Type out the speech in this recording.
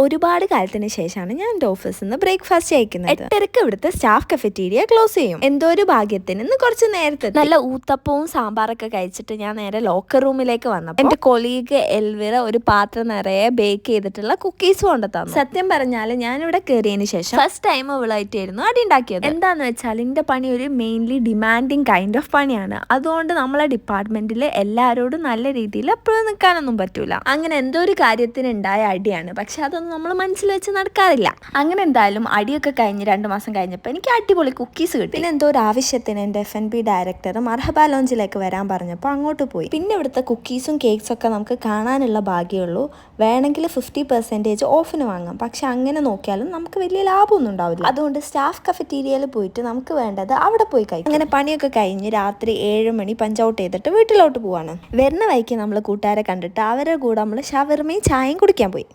ഒരുപാട് കാലത്തിന് ശേഷമാണ് ഞാൻ എൻ്റെ ഓഫീസിൽ നിന്ന് ബ്രേക്ക്ഫാസ്റ്റ് കഴിക്കുന്നത്. 8:30 ഇവിടുത്തെ സ്റ്റാഫ് കഫറ്റീരിയ ക്ലോസ് ചെയ്യും. എന്തോ ഒരു ഭാഗ്യത്തിന് ഇന്ന് കുറച്ച് നേരത്തെ നല്ല ഊത്തപ്പവും സാമ്പാറൊക്കെ കഴിച്ചിട്ട് ഞാൻ നേരെ ലോക്കർ റൂമിലേക്ക് വന്നപ്പോൾ എൻ്റെ കൊളീഗ് എൽവിറ ഒരു പാത്രം നിറയെ ബേക്ക് ചെയ്തിട്ടുള്ള കുക്കീസ് കൊണ്ട് തന്നു. സത്യം പറഞ്ഞാൽ ഞാനിവിടെ കയറിയതിന് ശേഷം ഫസ്റ്റ് ടൈം ഇവളായിട്ടായിരുന്നു അടി ഉണ്ടാക്കിയത്. എന്താന്ന് വെച്ചാൽ എൻ്റെ പണി ഒരു മെയിൻലി ഡിമാൻഡിങ് കൈൻഡ് ഓഫ് പണിയാണ്. അതുകൊണ്ട് നമ്മളെ ഡിപ്പാർട്ട്മെന്റിൽ എല്ലാവരോടും നല്ല രീതിയിൽ എപ്പോഴും നിൽക്കാനൊന്നും പറ്റൂല. അങ്ങനെ എന്തോ ഒരു കാര്യത്തിന് ഉണ്ടായ അടിയാണ്. പക്ഷെ അതൊന്നും നമ്മൾ മനസ്സിൽ വെച്ച് നടക്കാറില്ല. അങ്ങനെ എന്തായാലും അടിയൊക്കെ കഴിഞ്ഞ് 2 മാസം കഴിഞ്ഞപ്പോൾ എനിക്ക് അടിപൊളി കുക്കീസ് കിട്ടി. പിന്നെ എന്തോ ഒരു ആവശ്യത്തിന് എൻ്റെ F&B ഡയറക്ടർ മർഹബ ലോഞ്ചിലേക്ക് വരാൻ പറഞ്ഞപ്പോൾ അങ്ങോട്ട് പോയി. പിന്നെ ഇവിടുത്തെ കുക്കീസും കേക്ക്സും ഒക്കെ നമുക്ക് കാണാനുള്ള ഭാഗ്യമുള്ളൂ. വേണമെങ്കിൽ 50% ഓഫിന് വാങ്ങാം. പക്ഷെ അങ്ങനെ നോക്കിയാലും നമുക്ക് വലിയ ലാഭമൊന്നും ഉണ്ടാവില്ല. അതുകൊണ്ട് സ്റ്റാഫ് കഫറ്റീരിയയിൽ പോയിട്ട് നമുക്ക് വേണ്ടത് അവിടെ പോയി കഴിക്കും. അങ്ങനെ പണിയൊക്കെ കഴിഞ്ഞ് രാത്രി 7 മണി പഞ്ച് ഔട്ട് ചെയ്തിട്ട് വീട്ടിലോട്ട് പോവാണ്. വരുന്ന വഴിക്ക് നമ്മൾ കൂട്ടുകാരെ കണ്ടിട്ട് അവരുടെ കൂടെ നമ്മൾ ഷവർമയും ചായയും കുടിക്കാൻ പോയി.